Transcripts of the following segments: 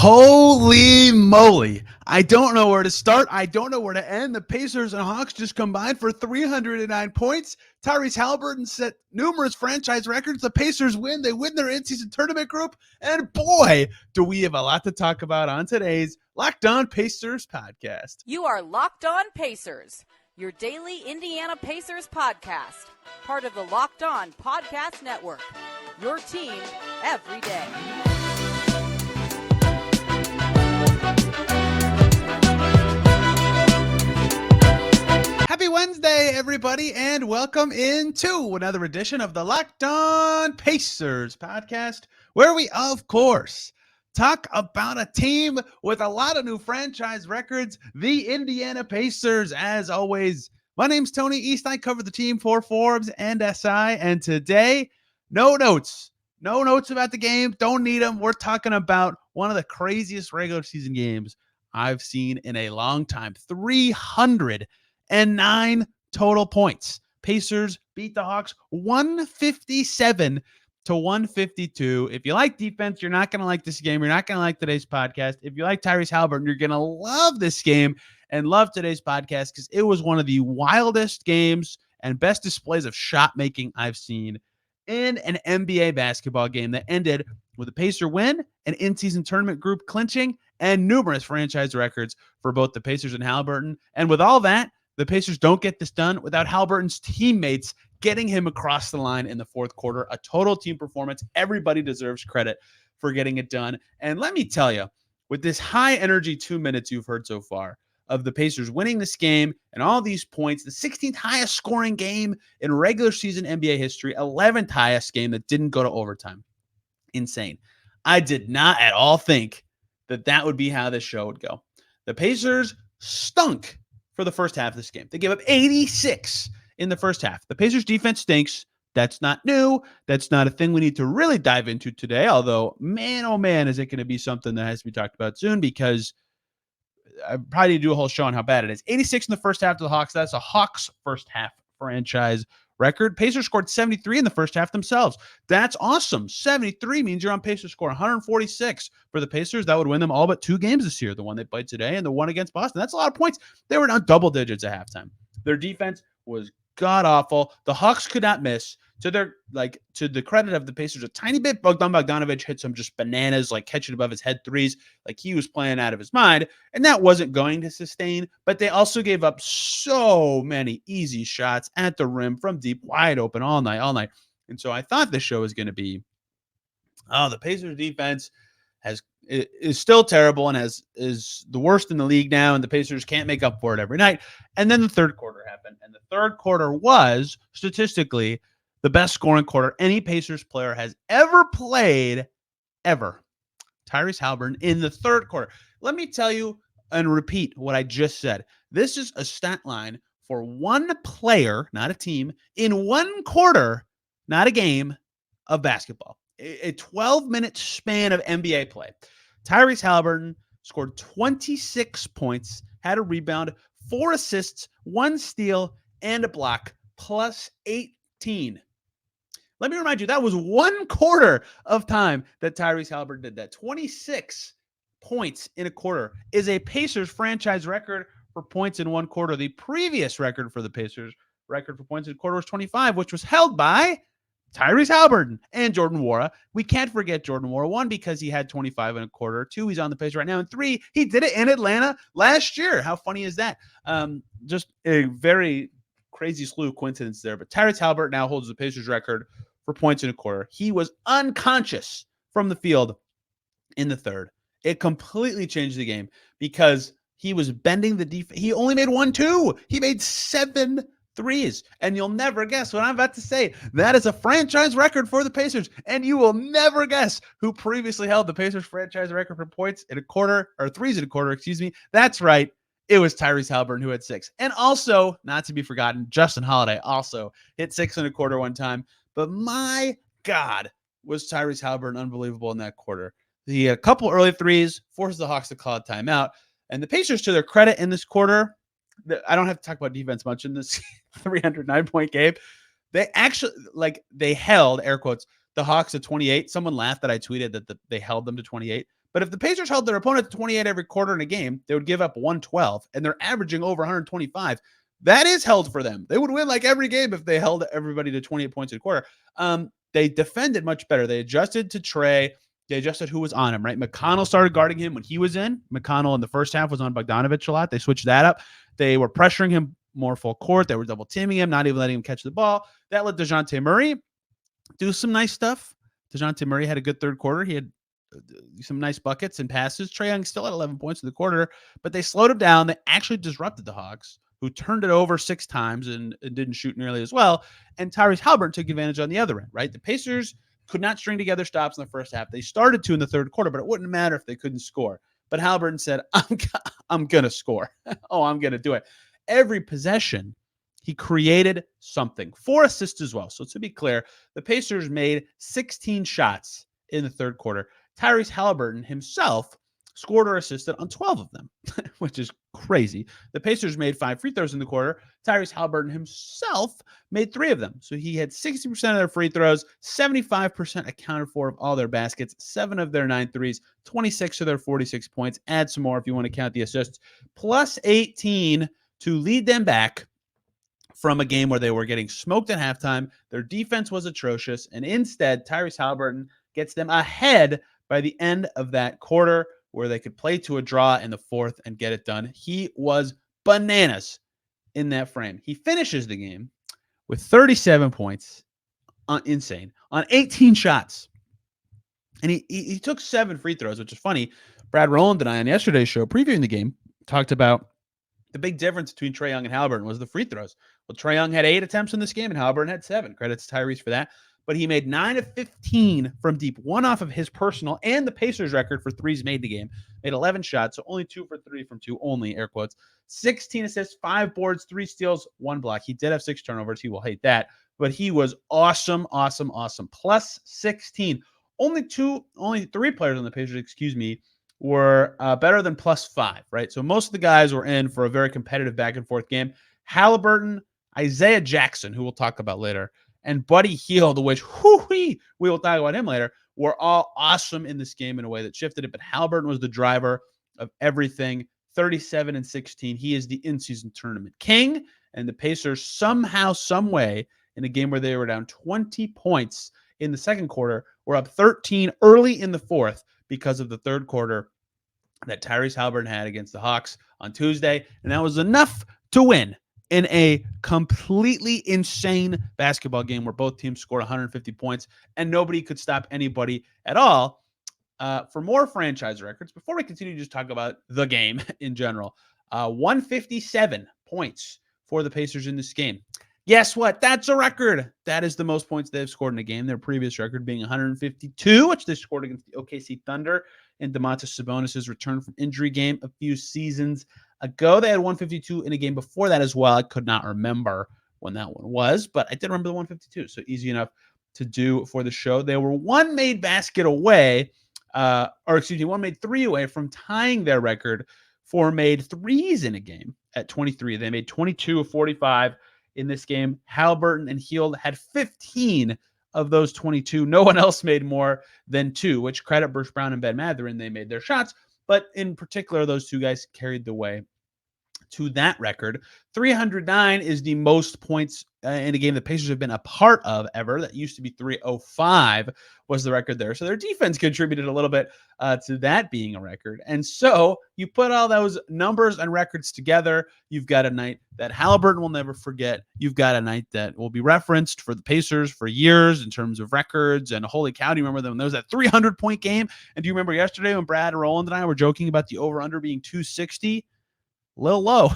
Holy moly. I don't know where to start. I don't know where to end. The Pacers and Hawks just combined for 309 points. Tyrese Haliburton set numerous franchise records. The Pacers win. They win their in-season tournament group. And boy, do we have a lot to talk about on today's Locked On Pacers podcast. You are Locked On Pacers, your daily Indiana Pacers podcast. Part of the Locked On Podcast Network. Your team every day. Happy Wednesday, everybody, and welcome into another edition of the Locked On Pacers podcast, where we, of course, talk about a team with a lot of new franchise records, the Indiana Pacers. As always, my name's Tony East. I cover the team for Forbes and SI, and today, no notes about the game. Don't need them. We're talking about one of the craziest regular season games I've seen in a long time. 309 total points. Pacers beat the Hawks 157 to 152. If you like defense, you're not going to like this game. You're not going to like today's podcast. If you like Tyrese Haliburton, you're going to love this game and love today's podcast because it was one of the wildest games and best displays of shot making I've seen in an NBA basketball game that ended with a Pacer win, an in-season tournament group clinching, and numerous franchise records for both the Pacers and Haliburton. And with all that, the Pacers don't get this done without Haliburton's teammates getting him across the line in the fourth quarter. A total team performance. Everybody deserves credit for getting it done. And let me tell you, with this high energy 2 minutes you've heard so far of the Pacers winning this game and all these points, the 16th highest scoring game in regular season NBA history, 11th highest game that didn't go to overtime. Insane. I did not at all think that that would be how this show would go. The Pacers stunk for the first half of this game. They gave up 86 in the first half. The Pacers defense stinks. That's not new. That's not a thing we need to really dive into today. Although, man, oh man, is it going to be something that has to be talked about soon because I probably need to do a whole show on how bad it is. 86 in the first half to the Hawks. That's a Hawks first half franchise record. Pacers scored 73 in the first half themselves. That's awesome. 73 means you're on pace to score 146 for the Pacers. That would win them all but two games this year. The one they played today and the one against Boston. That's a lot of points. They were down double digits at halftime. Their defense was god awful. The Hawks could not miss. To the credit of the Pacers, a tiny bit. Bogdanovic hit some just bananas, like catching above his head threes, like he was playing out of his mind, and that wasn't going to sustain. But they also gave up so many easy shots at the rim from deep, wide open all night. And so I thought this show was going to be, the Pacers defense is still terrible and is the worst in the league now, and the Pacers can't make up for it every night. And then the third quarter happened, and the third quarter was statistically the best scoring quarter any Pacers player has ever played, ever. Tyrese Haliburton in the third quarter. Let me tell you and repeat what I just said. This is a stat line for one player, not a team, in one quarter, not a game, of basketball. A 12-minute span of NBA play. Tyrese Haliburton scored 26 points, had a rebound, 4 assists, 1 steal, and a block, plus 18. Let me remind you, that was one quarter of time that Tyrese Haliburton did that. 26 points in a quarter is a Pacers franchise record for points in one quarter. The previous record for the Pacers record for points in a quarter was 25, which was held by Tyrese Haliburton and Jordan Nwora. We can't forget Jordan Nwora. 1, because he had 25 in a quarter. 2, he's on the Pacers right now. And 3, he did it in Atlanta last year. How funny is that? Just a very crazy slew of coincidences there. But Tyrese Haliburton now holds the Pacers record for points in a quarter. He was unconscious from the field in the third. It completely changed the game because he was bending the defense. He only made 1-2. He made 7 threes. And you'll never guess what I'm about to say. That is a franchise record for the Pacers. And you will never guess who previously held the Pacers franchise record for points in a quarter, or threes in a quarter, excuse me. That's right. It was Tyrese Haliburton who had 6. And also, not to be forgotten, Justin Holiday also hit 6 in a quarter one time. But my God, was Tyrese Haliburton unbelievable in that quarter. He had a couple early threes, forced the Hawks to call a timeout. And the Pacers, to their credit in this quarter, I don't have to talk about defense much in this 309-point game. They actually, they held, air quotes, the Hawks to 28. Someone laughed that I tweeted that they held them to 28. But if the Pacers held their opponent to 28 every quarter in a game, they would give up 112, and they're averaging over 125. That is held for them. They would win like every game if they held everybody to 28 points a quarter. They defended much better. They adjusted to Trey. They adjusted who was on him, right? McConnell started guarding him when he was in. McConnell in the first half was on Bogdanovich a lot. They switched that up. They were pressuring him more full court. They were double teaming him, not even letting him catch the ball. That let DeJounte Murray do some nice stuff. DeJounte Murray had a good third quarter. He had some nice buckets and passes. Trae Young still had 11 points in the quarter, but they slowed him down. They actually disrupted the Hawks, who turned it over 6 times and didn't shoot nearly as well. And Tyrese Haliburton took advantage on the other end, right? The Pacers could not string together stops in the first half. They started to in the third quarter, but it wouldn't matter if they couldn't score. But Haliburton said, I'm going to score. I'm going to do it. Every possession, he created something. 4 assists as well. So to be clear, the Pacers made 16 shots in the third quarter. Tyrese Haliburton himself scored or assisted on 12 of them, which is crazy. The Pacers made 5 free throws in the quarter. Tyrese Haliburton himself made 3 of them. So he had 60% of their free throws, 75% accounted for of all their baskets, 7 of their 9 threes, 26 of their 46 points. Add some more if you want to count the assists, plus 18 to lead them back from a game where they were getting smoked at halftime. Their defense was atrocious, and instead, Tyrese Haliburton gets them ahead by the end of that quarter, where they could play to a draw in the fourth and get it done. He was bananas in that frame. He finishes the game with 37 points, insane, on 18 shots. And he took 7 free throws, which is funny. Brad Rowland and I on yesterday's show, previewing the game, talked about the big difference between Trae Young and Haliburton was the free throws. Well, Trae Young had 8 attempts in this game, and Haliburton had 7. Credits to Tyrese for that. But he made 9 of 15 from deep, 1 off of his personal and the Pacers record for threes made the game. Made 11 shots, so only 2 for 3 from 2, only, air quotes. 16 assists, 5 boards, 3 steals, 1 block. He did have 6 turnovers. He will hate that. But he was awesome, awesome, awesome. Plus 16. Only 3 players on the Pacers, were better than plus 5, right? So most of the guys were in for a very competitive back-and-forth game. Haliburton, Isaiah Jackson, who we'll talk about later, and Buddy Hield, which we will talk about him later, were all awesome in this game in a way that shifted it. But Haliburton was the driver of everything. 37 and 16. He is the in-season tournament king. And the Pacers somehow, some way, in a game where they were down 20 points in the second quarter, were up 13 early in the fourth because of the third quarter that Tyrese Haliburton had against the Hawks on Tuesday. And that was enough to win in a completely insane basketball game where both teams scored 150 points and nobody could stop anybody at all. For more franchise records, before we continue to just talk about the game in general, 157 points for the Pacers in this game. Guess what? That's a record. That is the most points they've scored in a game. Their previous record being 152, which they scored against the OKC Thunder in Domantas Sabonis' return from injury game a few seasons ago. They had 152 in a game before that as well. I could not remember when that one was, but I did remember the 152, so easy enough to do for the show. They were one made three away from tying their record for made threes in a game at 23. They made 22 of 45 in this game. Haliburton and Hield had 15 of those 22. No one else made more than 2, which credit Bruce Brown and Ben Mathurin. They made their shots, but in particular, those 2 guys carried the way to that record. 309 is the most points in a game the Pacers have been a part of ever. That used to be 305 was the record there. So their defense contributed a little bit to that being a record. And so you put all those numbers and records together, you've got a night that Haliburton will never forget. You've got a night that will be referenced for the Pacers for years in terms of records. And holy cow, do you remember when there was that 300-point game? And do you remember yesterday when Brad Rowland and I were joking about the over-under being 260? Little low.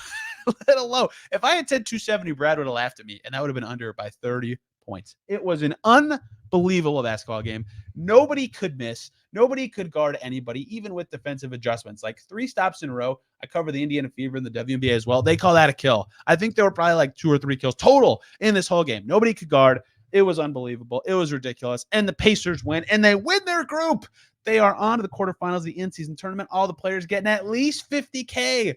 Little low. If I had said 270, Brad would have laughed at me, and that would have been under by 30 points. It was an unbelievable basketball game. Nobody could miss. Nobody could guard anybody, even with defensive adjustments. Like 3 stops in a row. I cover the Indiana Fever and the WNBA as well. They call that a kill. I think there were probably like 2 or 3 kills total in this whole game. Nobody could guard. It was unbelievable. It was ridiculous. And the Pacers win, and they win their group. They are on to the quarterfinals of the in-season tournament. All the players getting at least $50K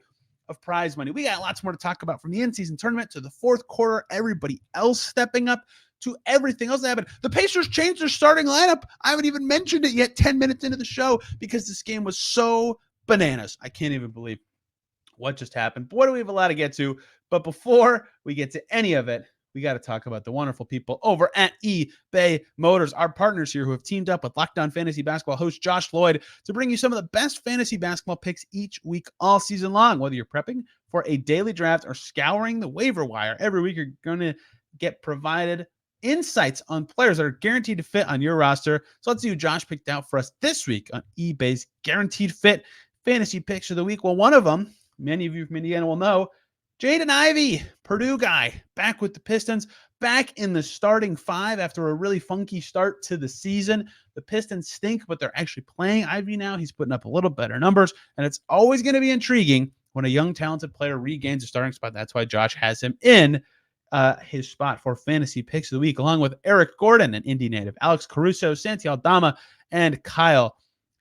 of prize money. We got lots more to talk about from the in-season tournament to the fourth quarter. Everybody else stepping up to everything else that happened. The Pacers changed their starting lineup. I haven't even mentioned it yet 10 minutes into the show because this game was so bananas. I can't even believe what just happened. Boy, do we have a lot to get to. But before we get to any of it, we got to talk about the wonderful people over at eBay Motors, our partners here who have teamed up with Locked On Fantasy Basketball host Josh Lloyd to bring you some of the best fantasy basketball picks each week all season long. Whether you're prepping for a daily draft or scouring the waiver wire, every week you're going to get provided insights on players that are guaranteed to fit on your roster. So let's see who Josh picked out for us this week on eBay's Guaranteed Fit Fantasy Picks of the Week. Well, one of them, many of you from Indiana will know, Jaden Ivey, Purdue guy, back with the Pistons, back in the starting five after a really funky start to the season. The Pistons stink, but they're actually playing Ivey now. He's putting up a little better numbers, and it's always going to be intriguing when a young, talented player regains a starting spot. That's why Josh has him in his spot for Fantasy Picks of the Week, along with Eric Gordon, an Indy native, Alex Caruso, Santi Aldama, and Kyle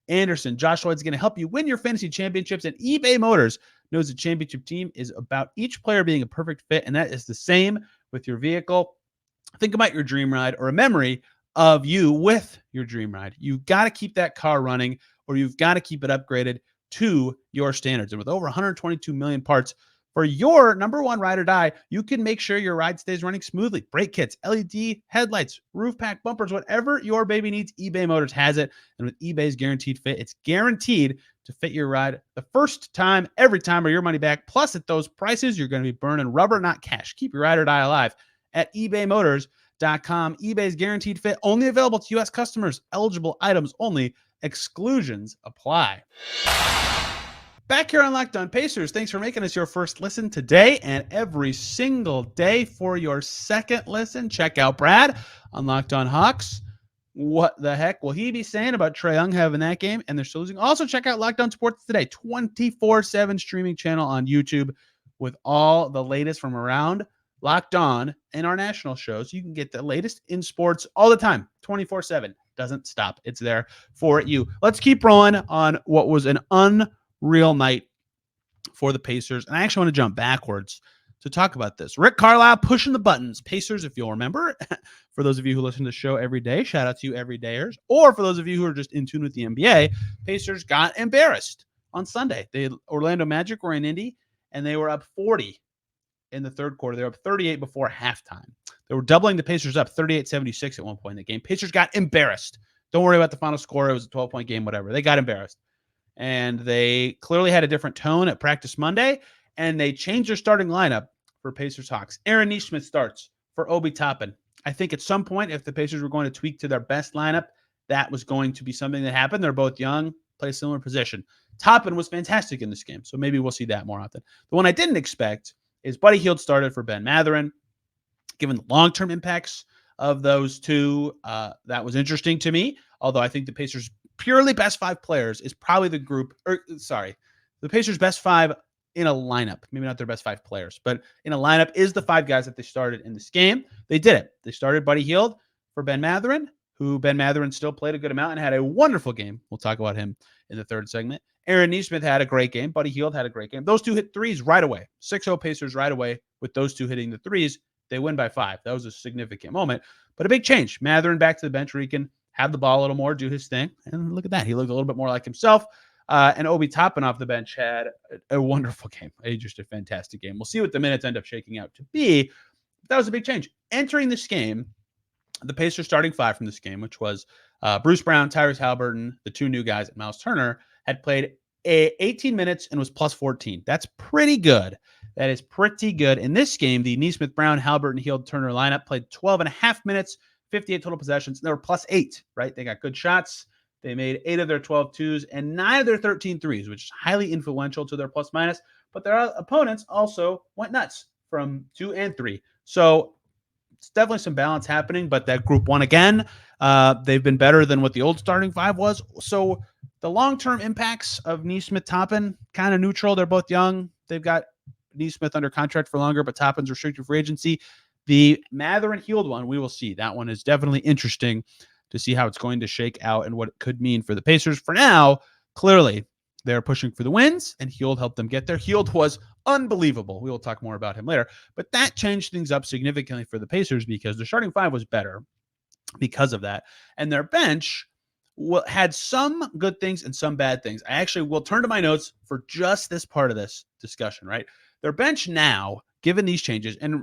Anderson. Josh Lloyd's going to help you win your fantasy championships, and eBay Motors knows the championship team is about each player being a perfect fit, and that is the same with your vehicle. Think about your dream ride or a memory of you with your dream ride. You got to keep that car running, or you've got to keep it upgraded to your standards. And with over 122 million parts for your number one ride or die, you can make sure your ride stays running smoothly. Brake kits, LED headlights, roof pack, bumpers, whatever your baby needs, eBay Motors has it. And with eBay's Guaranteed Fit, it's guaranteed to fit your ride the first time, every time, or your money back. Plus, at those prices, you're going to be burning rubber, not cash. Keep your ride or die alive at ebaymotors.com. eBay's Guaranteed Fit, only available to U.S. customers. Eligible items only. Exclusions apply. Back here on Locked On Pacers, thanks for making us your first listen today and every single day. For your second listen, check out Brad on Locked On Hawks. What the heck will he be saying about Trae Young having that game and they're still losing? Also, check out Locked On Sports Today, 24/7 streaming channel on YouTube with all the latest from around Locked On and our national shows. You can get the latest in sports all the time, 24/7. Doesn't stop. It's there for you. Let's keep rolling on what was an unreal night for the Pacers. And I actually want to jump backwards to talk about this. Rick Carlisle pushing the buttons. Pacers, if you'll remember, for those of you who listen to the show every day, shout out to you everydayers. Or for those of you who are just in tune with the NBA, Pacers got embarrassed on Sunday. Orlando Magic were in Indy, and they were up 40 in the third quarter. They were up 38 before halftime. They were doubling the Pacers up 38-76 at one point in the game. Pacers got embarrassed. Don't worry about the final score. It was a 12-point game, whatever. They got embarrassed. And they clearly had a different tone at practice Monday, and they changed their starting lineup for Pacers Hawks. Aaron Nesmith starts for Obi Toppin. I think at some point, if the Pacers were going to tweak to their best lineup, that was going to be something that happened. They're both young, play a similar position. Toppin was fantastic in this game, so maybe we'll see that more often. The one I didn't expect is Buddy Hield started for Ben Mathurin. Given the long-term impacts of those two, that was interesting to me, although I think the Pacers' purely best five players is probably the Pacers' best five in a lineup, maybe not their best five players, but in a lineup is the five guys that they started in this game. They did it. They started Buddy Hield for Ben Mathurin, who Ben Mathurin still played a good amount and had a wonderful game. We'll talk about him in the third segment. Aaron Nesmith had a great game. Buddy Hield had a great game. Those two hit threes right away. 6-0 Pacers right away with those two hitting the threes. They win by 5. That was a significant moment, but a big change. Mathurin back to the bench where he can have the ball a little more, do his thing. And look at that. He looked a little bit more like himself. And Obi Toppin off the bench had a wonderful game. Just a fantastic game. We'll see what the minutes end up shaking out to be. That was a big change. Entering this game, the Pacers starting five from this game, which was Bruce Brown, Tyrese Haliburton, the two new guys, and Miles Turner, had played 18 minutes and was plus 14. That's pretty good. That is pretty good. In this game, the Nesmith, Brown, Haliburton, Hield, Turner lineup played 12 and a half minutes, 58 total possessions. They were plus 8, right? They got good shots. They made 8 of their 12 twos and 9 of their 13 threes, which is highly influential to their plus minus. But their opponents also went nuts from 2 and 3. So it's definitely some balance happening, but that group won again. They've been better than what the old starting five was. So the long-term impacts of Nesmith, Toppin, kind of neutral. They're both young. They've got Nesmith under contract for longer, but Toppin's restricted free agency. The Mathurin Hield one, we will see. That one is definitely interesting to see how it's going to shake out and what it could mean for the Pacers. For now, clearly, They're pushing for the wins, and Hield helped them get there. Hield was unbelievable. We will talk more about him later. But that changed things up significantly for the Pacers because their starting five was better because of that. And their bench had some good things and some bad things. I actually will turn to my notes for just this part of this discussion, right? Their bench now, given these changes, and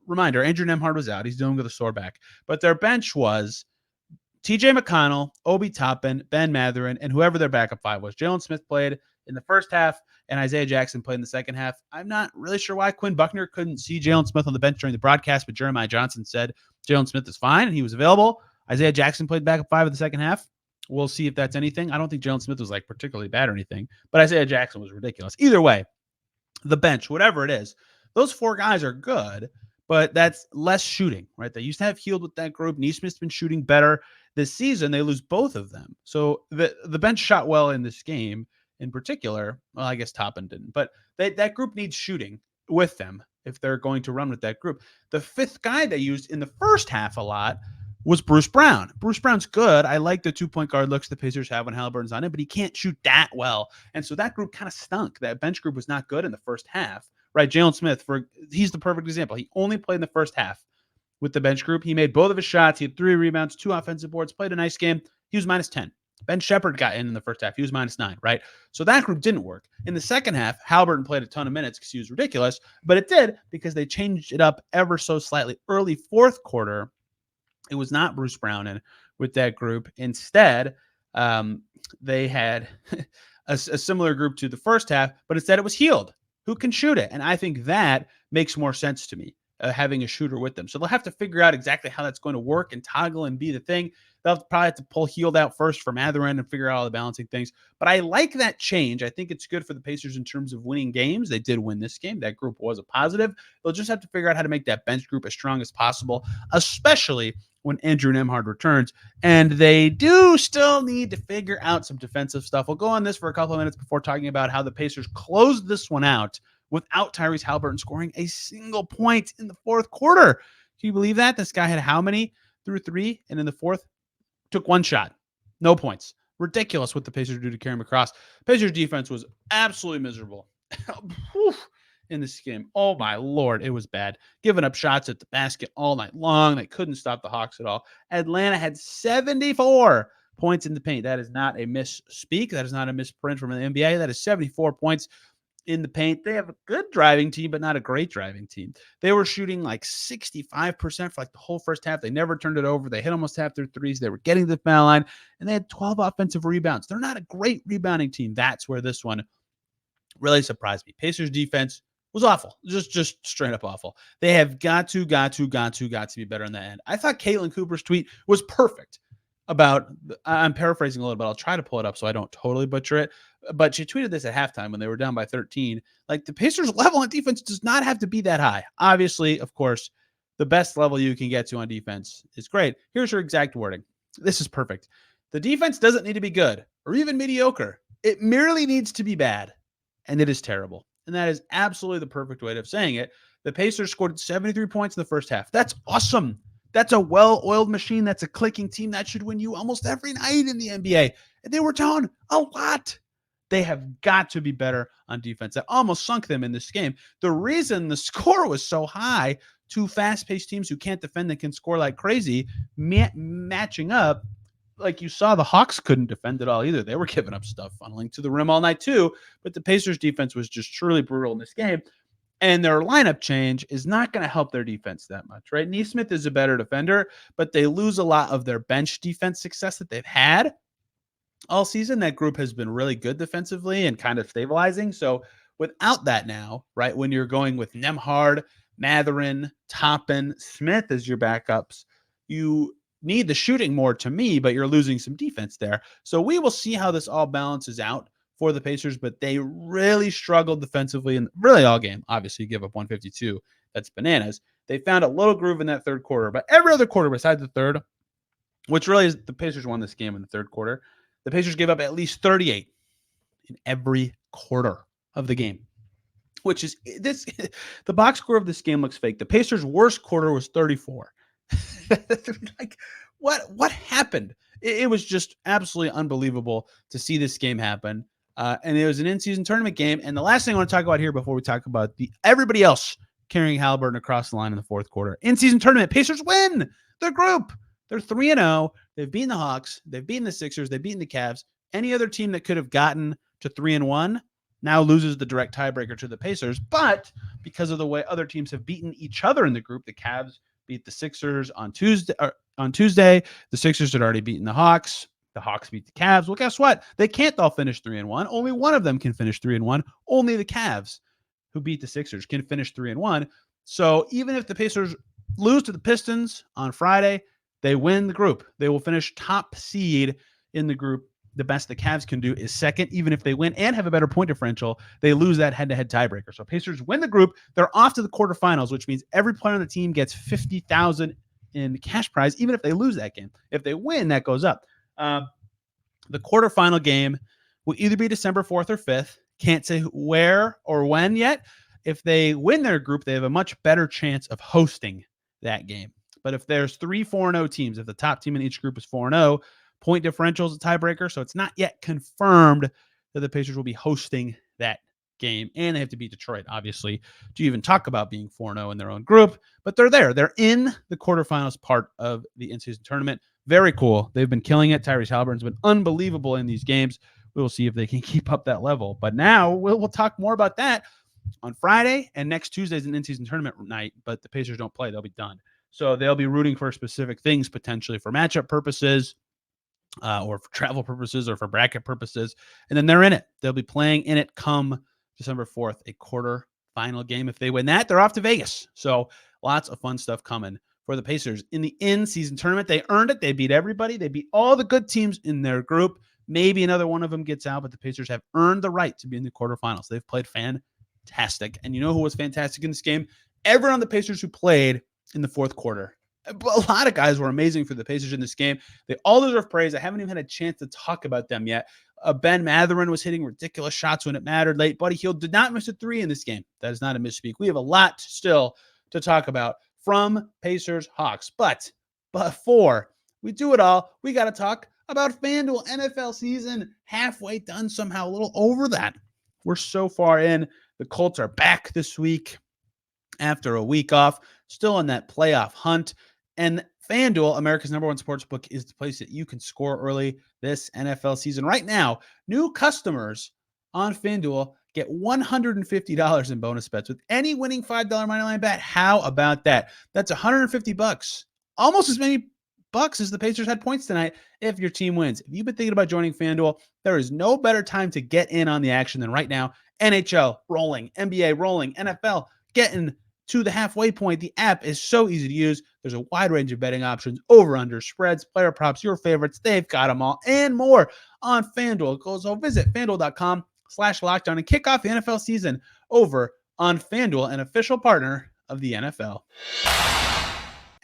reminder, Andrew Nembhard was out. He's dealing with a sore back. But their bench was TJ McConnell, Obi Toppin, Ben Mathurin, and whoever their backup five was. Jalen Smith played in the first half, and Isaiah Jackson played in the second half. I'm not really sure why Quinn Buckner couldn't see Jalen Smith on the bench during the broadcast, but Jeremiah Johnson said Jalen Smith is fine, and he was available. Isaiah Jackson played backup five in the second half. We'll see if that's anything. I don't think Jalen Smith was like particularly bad or anything, but Isaiah Jackson was ridiculous. Either way, the bench, whatever it is, those four guys are good, but that's less shooting, right? They used to have Hield with that group. Neesmith's been shooting better. This season, they lose both of them. So the bench shot well in this game in particular. Well, I guess Toppin didn't, but that group needs shooting with them if they're going to run with that group. The fifth guy they used in the first half a lot was Bruce Brown. Bruce Brown's good. I like the 2-point guard looks the Pacers have when Haliburton's on it, but he can't shoot that well. And so that group kind of stunk. That bench group was not good in the first half, right? Jalen Smith, he's the perfect example. He only played in the first half with the bench group. He made both of his shots. He had 3 rebounds, 2 offensive boards, played a nice game. He was minus 10. Ben Shepherd got in the first half. He was minus 9, right? So that group didn't work. In the second half, Haliburton played a ton of minutes because he was ridiculous, but it did because they changed it up ever so slightly. Early fourth quarter, it was not Bruce Brown in with that group. Instead, they had a similar group to the first half, but instead it was Hield who can shoot it. And I think that makes more sense to me. Having a shooter with them. So they'll have to figure out exactly how that's going to work and toggle and be the thing. They'll probably have to pull Hield out first for Mathurin and figure out all the balancing things. But I like that change. I think it's good for the Pacers in terms of winning games. They did win this game. That group was a positive. They'll just have to figure out how to make that bench group as strong as possible, especially when Andrew Nembhard returns. And they do still need to figure out some defensive stuff. We'll go on this for a couple of minutes before talking about how the Pacers closed this one out without Tyrese Haliburton scoring a single point in the fourth quarter. Can you believe that? This guy had how many through 3? And in the fourth, took 1 shot. No points. Ridiculous what the Pacers do to carry him across. Pacers defense was absolutely miserable in this game. Oh, my Lord. It was bad. Giving up shots at the basket all night long. They couldn't stop the Hawks at all. Atlanta had 74 points in the paint. That is not a misspeak. That is not a misprint from the NBA. That is 74 points in the paint. They have a good driving team, but not a great driving team. They were shooting like 65% for like the whole first half. They never turned it over. They hit almost half their threes. They were getting to the foul line, and they had 12 offensive rebounds. They're not a great rebounding team. That's where this one really surprised me. Pacers defense was awful. Just straight up awful. They have got to be better on that end. I thought Caitlin Cooper's tweet was perfect about, I'm paraphrasing a little bit. I'll try to pull it up so I don't totally butcher it. But she tweeted this at halftime when they were down by 13. Like, the Pacers level on defense does not have to be that high. Obviously, of course, the best level you can get to on defense is great. Here's her exact wording. This is perfect. The defense doesn't need to be good or even mediocre. It merely needs to be bad. And it is terrible. And that is absolutely the perfect way of saying it. The Pacers scored 73 points in the first half. That's awesome. That's a well-oiled machine. That's a clicking team. That should win you almost every night in the NBA. And they were down a lot. They have got to be better on defense. That almost sunk them in this game. The reason the score was so high, 2 fast-paced teams who can't defend and can score like crazy, matching up, like you saw, the Hawks couldn't defend at all either. They were giving up stuff, funneling to the rim all night too, but the Pacers defense was just truly brutal in this game. And their lineup change is not going to help their defense that much, right? Neesmith is a better defender, but they lose a lot of their bench defense success that they've had all season. That group has been really good defensively and kind of stabilizing. So without that now, right, when you're going with Nembhard, Mathurin, Toppin, Smith as your backups, you need the shooting more to me, but you're losing some defense there. So we will see how this all balances out for the Pacers, but they really struggled defensively in really all game. Obviously, you give up 152. That's bananas. They found a little groove in that third quarter, but every other quarter besides the third, which really is the Pacers won this game in the third quarter, the Pacers gave up at least 38 in every quarter of the game, which is this. The box score of this game looks fake. The Pacers' worst quarter was 34. Like, what happened? It was just absolutely unbelievable to see this game happen. And it was an in-season tournament game. And the last thing I want to talk about here before we talk about everybody else carrying Haliburton across the line in the fourth quarter. In-season tournament, Pacers win their group. They're 3-0. They've beaten the Hawks. They've beaten the Sixers. They've beaten the Cavs. Any other team that could have gotten to 3-1 now loses the direct tiebreaker to the Pacers. But because of the way other teams have beaten each other in the group, the Cavs beat the Sixers on Tuesday. The Sixers had already beaten the Hawks. The Hawks beat the Cavs. Well, guess what? They can't all finish 3-1. Only one of them can finish 3-1. Only the Cavs, who beat the Sixers, can finish 3-1. So even if the Pacers lose to the Pistons on Friday, they win the group. They will finish top seed in the group. The best the Cavs can do is second. Even if they win and have a better point differential, they lose that head-to-head tiebreaker. So Pacers win the group. They're off to the quarterfinals, which means every player on the team gets $50,000 in cash prize, even if they lose that game. If they win, that goes up. The quarterfinal game will either be December 4th or 5th. Can't say where or when yet. If they win their group, they have a much better chance of hosting that game. But if there's 3 4-0 teams, if the top team in each group is 4-0, point differential is a tiebreaker. So it's not yet confirmed that the Pacers will be hosting that game. And they have to beat Detroit, obviously, to even talk about being 4-0 in their own group. But they're there. They're in the quarterfinals part of the in-season tournament. Very cool. They've been killing it. Tyrese Haliburton's been unbelievable in these games. We will see if they can keep up that level. But now we'll talk more about that on Friday, and next Tuesday is an in-season tournament night, but the Pacers don't play. They'll be done. So they'll be rooting for specific things, potentially for matchup purposes, or for travel purposes, or for bracket purposes. And then they're in it. They'll be playing in it come December 4th, a quarter final game. If they win that, they're off to Vegas. So lots of fun stuff coming for the Pacers in the in-season tournament. They earned it. They beat everybody. They beat all the good teams in their group. Maybe another one of them gets out, but the Pacers have earned the right to be in the quarterfinals. They've played fantastic. And you know who was fantastic in this game? Everyone on the Pacers who played in the fourth quarter. A lot of guys were amazing for the Pacers in this game. They all deserve praise. I haven't even had a chance to talk about them yet. Ben Mathurin was hitting ridiculous shots when it mattered late. Buddy Hield did not miss a 3 in this game. That is not a misspeak. We have a lot still to talk about from Pacers Hawks. But before we do it all, we got to talk about FanDuel. NFL season halfway done, somehow a little over that. We're so far in. The Colts are back this week after a week off, still in that playoff hunt. And FanDuel, America's #1 sportsbook, is the place that you can score early this NFL season. Right now, new customers on FanDuel get $150 in bonus bets with any winning $5 moneyline bet. How about that? That's $150. Almost as many bucks as the Pacers had points tonight if your team wins. If you've been thinking about joining FanDuel, there is no better time to get in on the action than right now. NHL rolling, NBA rolling, NFL getting to the halfway point. The app is so easy to use. There's a wide range of betting options, over-under, spreads, player props, your favorites. They've got them all and more on FanDuel. So visit FanDuel.com/lockdown and kick off the NFL season over on FanDuel, an official partner of the NFL.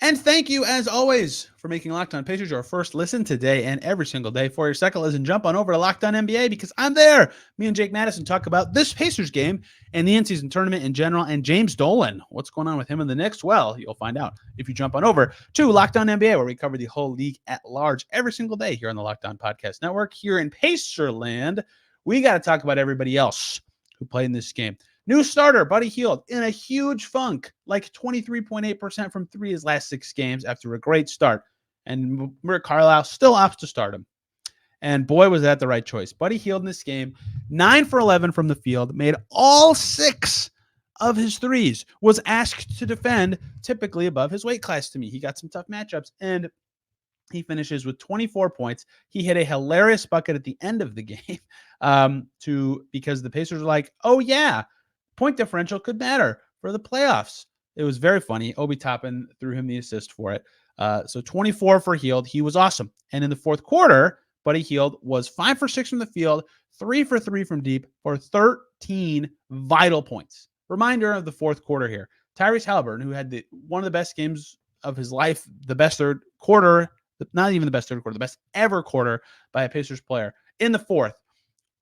And thank you, as always, for making Locked On Pacers your first listen today and every single day. For your second listen, jump on over to Locked On NBA because I'm there. Me and Jake Madison talk about this Pacers game and the in-season tournament in general. And James Dolan, what's going on with him in the Knicks? Well, you'll find out if you jump on over to Locked On NBA, where we cover the whole league at large every single day here on the Locked On Podcast Network. Here in Pacerland, we got to talk about everybody else who played in this game. New starter, Buddy Hield, in a huge funk, like 23.8% from 3 his last 6 games after a great start. And Rick Carlisle still opts to start him. And boy, was that the right choice. Buddy Hield in this game, 9 for 11 from the field, made all 6 of his threes, was asked to defend typically above his weight class to me. He got some tough matchups, and he finishes with 24 points. He hit a hilarious bucket at the end of the game because the Pacers were like, oh, yeah, point differential could matter for the playoffs. It was very funny. Obi Toppin threw him the assist for it. So 24 for Hield. He was awesome. And in the fourth quarter, Buddy Hield was 5 for 6 from the field, 3 for 3 from deep for 13 vital points. Reminder of the fourth quarter here. Tyrese Haliburton, who had one of the best games of his life, the best third quarter, not even the best third quarter, the best ever quarter by a Pacers player in the fourth.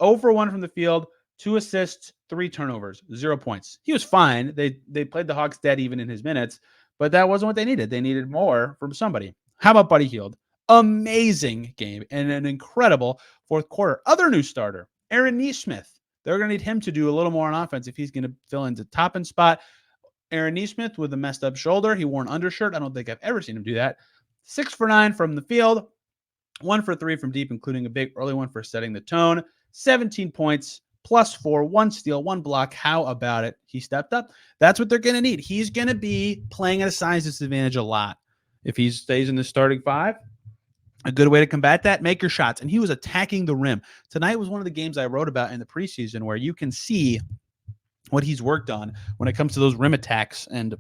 0 for 1 from the field, 2 assists, 3 turnovers, 0 points. He was fine. They played the Hawks dead even in his minutes, but that wasn't what they needed. They needed more from somebody. How about Buddy Hield? Amazing game and an incredible fourth quarter. Other new starter, Aaron Nesmith, they're going to need him to do a little more on offense if he's going to fill into Toppin spot. Aaron Nesmith with a messed up shoulder. He wore an undershirt. I don't think I've ever seen him do that. 6 for 9 from the field, 1 for 3 from deep, including a big early one for setting the tone. 17 points, +4, 1 steal, 1 block. How about it? He stepped up. That's what they're going to need. He's going to be playing at a size disadvantage a lot. If he stays in the starting 5, a good way to combat that, make your shots. And he was attacking the rim. Tonight was one of the games I wrote about in the preseason where you can see what he's worked on when it comes to those rim attacks and,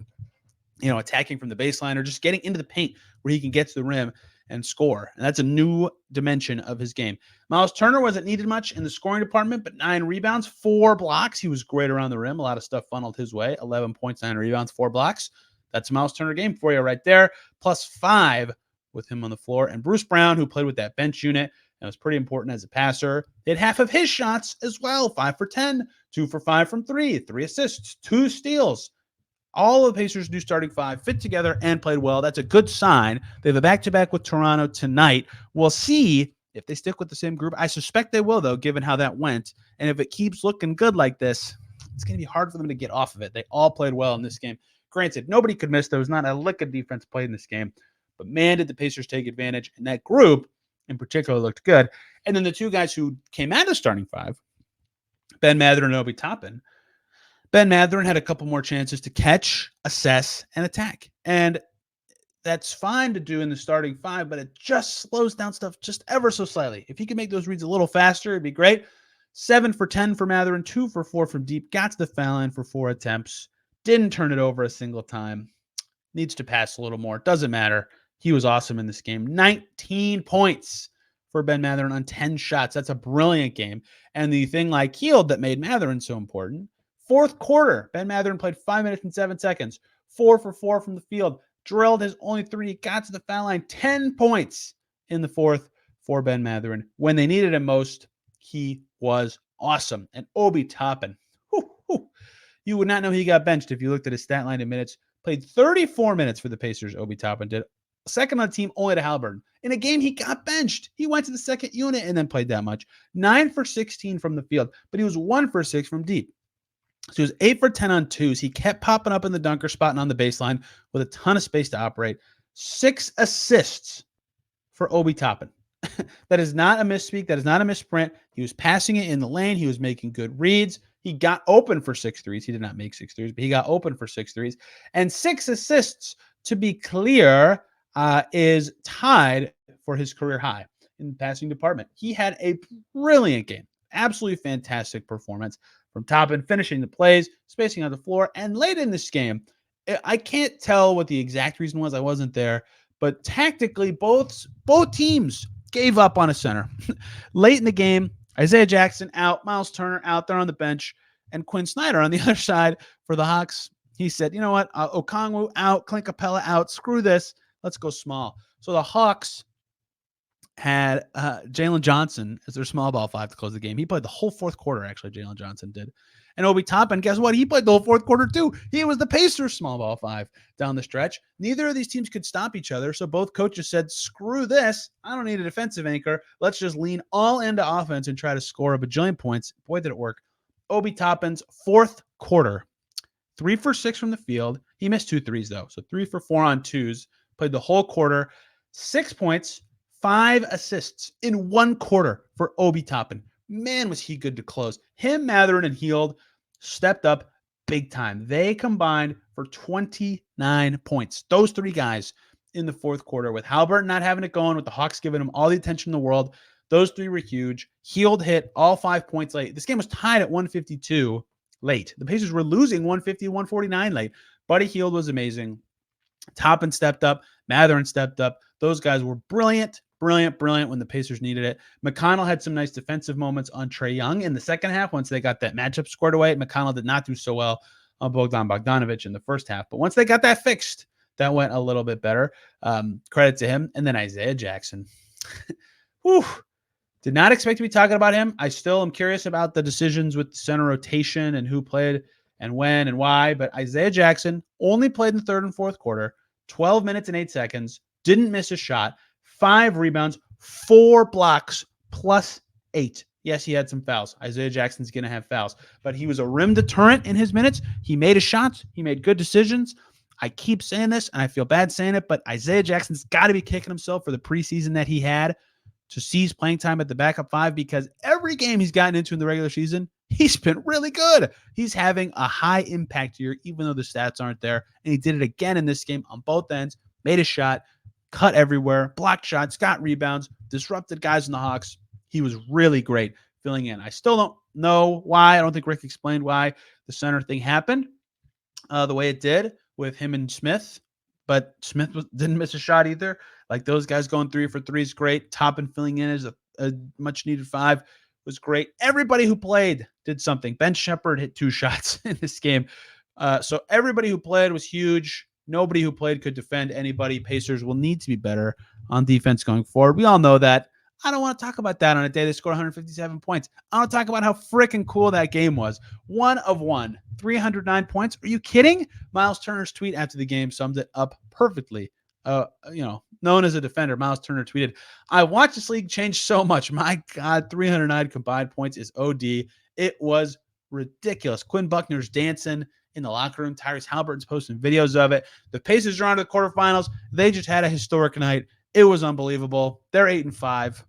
attacking from the baseline or just getting into the paint where he can get to the rim and score. And that's a new dimension of his game. Miles Turner wasn't needed much in the scoring department, but 9 rebounds, 4 blocks. He was great around the rim. A lot of stuff funneled his way. 11 points, 9 rebounds, 4 blocks. That's a Miles Turner game for you right there. +5 with him on the floor. And Bruce Brown, who played with that bench unit and was pretty important as a passer, hit half of his shots as well. 5 for 10, 2 for 5 from 3, 3 assists, 2 steals. All of the Pacers' new starting 5 fit together and played well. That's a good sign. They have a back-to-back with Toronto tonight. We'll see if they stick with the same group. I suspect they will, though, given how that went. And if it keeps looking good like this, it's going to be hard for them to get off of it. They all played well in this game. Granted, nobody could miss. There was not a lick of defense played in this game. But, man, did the Pacers take advantage. And that group, in particular, looked good. And then the 2 guys who came out of the starting 5, Ben Mathurin and Obi Toppin. Ben Mathurin had a couple more chances to catch, assess, and attack. And that's fine to do in the starting 5, but it just slows down stuff just ever so slightly. If he could make those reads a little faster, it'd be great. 7 for 10 for Mathurin, 2 for 4 from deep, got to the foul line for 4 attempts, didn't turn it over a single time. Needs to pass a little more. Doesn't matter. He was awesome in this game. 19 points for Ben Mathurin on 10 shots. That's a brilliant game. And the thing like healed that made Mathurin so important, fourth quarter, Ben Mathurin played 5 minutes and 7 seconds, 4 for 4 from the field, drilled his only 3, got to the foul line, 10 points in the fourth for Ben Mathurin. When they needed him most, he was awesome. And Obi Toppin, you would not know he got benched if you looked at his stat line in minutes. Played 34 minutes for the Pacers, Obi Toppin did. Second on the team, only to Haliburton. In a game, he got benched. He went to the second unit and then played that much. 9 for 16 from the field, but he was 1 for 6 from deep. So he was 8 for 10 on 2s. He kept popping up in the dunker spot and on the baseline with a ton of space to operate. 6 assists for Obi Toppin. That is not a misspeak. That is not a missprint. He was passing it in the lane. He was making good reads. He got open for 6 threes. He did not make 6 threes, but he got open for 6 threes. And 6 assists, to be clear, is tied for his career high in the passing department. He had a brilliant game. Absolutely fantastic performance from Toppin, finishing the plays, spacing out the floor. And late in this game, I can't tell what the exact reason was. I wasn't there. But tactically, both teams gave up on a center. Late in the game, Isaiah Jackson out, Miles Turner out there on the bench, and Quinn Snyder on the other side for the Hawks. He said, you know what, Okongwu out, Clint Capella out, screw this, let's go small. So the Hawks had Jalen Johnson as their small ball 5 to close the game. He played the whole fourth quarter, actually, Jalen Johnson did. And Obi Toppin, guess what? He played the whole fourth quarter too. He was the Pacers small ball 5 down the stretch. Neither of these teams could stop each other, so both coaches said, screw this. I don't need a defensive anchor. Let's just lean all into offense and try to score a bajillion points. Boy, did it work. Obi Toppin's fourth quarter, 3 for 6 from the field. He missed 2 threes, though, so 3 for 4 on 2s. Played the whole quarter. 6 points, 5 assists in 1 quarter for Obi Toppin. Man, was he good to close. Him, Mathurin, and Hield stepped up big time. They combined for 29 points. Those 3 guys in the fourth quarter, with Haliburton not having it going, with the Hawks giving him all the attention in the world. Those 3 were huge. Hield hit all 5 points late. This game was tied at 152 late. The Pacers were losing 150-149 late. Buddy Hield was amazing. Toppin stepped up. Mathurin stepped up. Those guys were brilliant when the Pacers needed it. McConnell had some nice defensive moments on Trae Young in the second half once they got that matchup squared away. McConnell did not do so well on Bogdan Bogdanovic in the first half. But once they got that fixed, that went a little bit better. Credit to him. And then Isaiah Jackson. Whew. Did not expect to be talking about him. I still am curious about the decisions with the center rotation and who played and when and why. But Isaiah Jackson only played in the third and fourth quarter, 12 minutes and 8 seconds, didn't miss a shot, 5 rebounds, 4 blocks, +8. Yes, he had some fouls. Isaiah Jackson's going to have fouls, but he was a rim deterrent in his minutes. He made his shots. He made good decisions. I keep saying this, and I feel bad saying it, but Isaiah Jackson's got to be kicking himself for the preseason that he had to seize playing time at the backup five, because every game he's gotten into in the regular season, he's been really good. He's having a high impact year, even though the stats aren't there. And he did it again in this game on both ends, made a shot, cut everywhere, blocked shots, got rebounds, disrupted guys in the Hawks. He was really great filling in. I still don't know why. I don't think Rick explained why the center thing happened the way it did with him and Smith, but Smith didn't miss a shot either. Like, those guys going 3 for 3 is great. Toppin filling in as a much needed 5 was great. Everybody who played did something. Ben Shepherd hit 2 shots in this game. So everybody who played was huge. Nobody who played could defend anybody. Pacers will need to be better on defense going forward. We all know that. I don't want to talk about that on a day they scored 157 points. I want to talk about how freaking cool that game was. 1 of 1, 309 points. Are you kidding? Miles Turner's tweet after the game summed it up perfectly. Known as a defender, Miles Turner tweeted, "I watched this league change so much. My God, 309 combined points is OD. It was ridiculous." Quinn Buckner's dancing in the locker room. Tyrese Haliburton's posting videos of it. The Pacers are on to the quarterfinals. They just had a historic night. It was unbelievable. They're 8-5.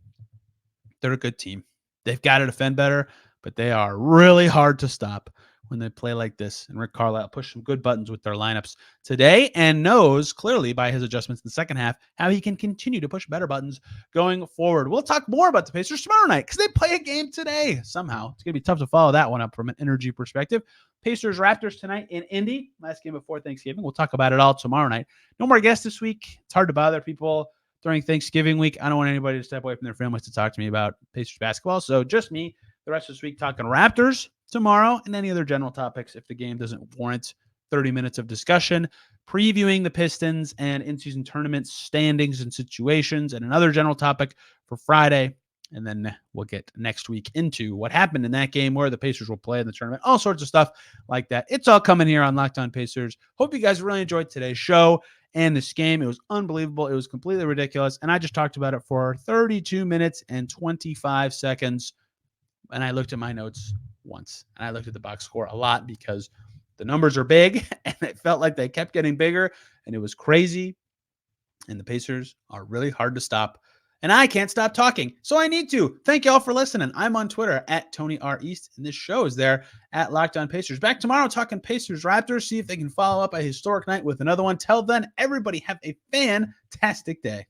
They're a good team. They've got to defend better, but they are really hard to stop when they play like this. And Rick Carlisle pushed some good buttons with their lineups today and knows clearly by his adjustments in the second half how he can continue to push better buttons going forward. We'll talk more about the Pacers tomorrow night because they play a game today somehow. It's going to be tough to follow that one up from an energy perspective. Pacers Raptors tonight in Indy. Last game before Thanksgiving. We'll talk about it all tomorrow night. No more guests this week. It's hard to bother people during Thanksgiving week. I don't want anybody to step away from their families to talk to me about Pacers basketball. So just me the rest of this week talking Raptors tomorrow and any other general topics if the game doesn't warrant 30 minutes of discussion, previewing the Pistons and in-season tournament standings and situations, and another general topic for Friday. And then we'll get next week into what happened in that game, where the Pacers will play in the tournament, all sorts of stuff like that. It's all coming here on Locked On Pacers. Hope you guys really enjoyed today's show and this game. It was unbelievable. It was completely ridiculous. And I just talked about it for 32 minutes and 25 seconds. And I looked at my notes once, and I looked at the box score a lot because the numbers are big and it felt like they kept getting bigger and it was crazy. And the Pacers are really hard to stop. And I can't stop talking, so I need to. Thank you all for listening. I'm on Twitter at Tony R. East, and this show is there at Locked On Pacers. Back tomorrow talking Pacers Raptors, see if they can follow up a historic night with another one. Till then, everybody have a fantastic day.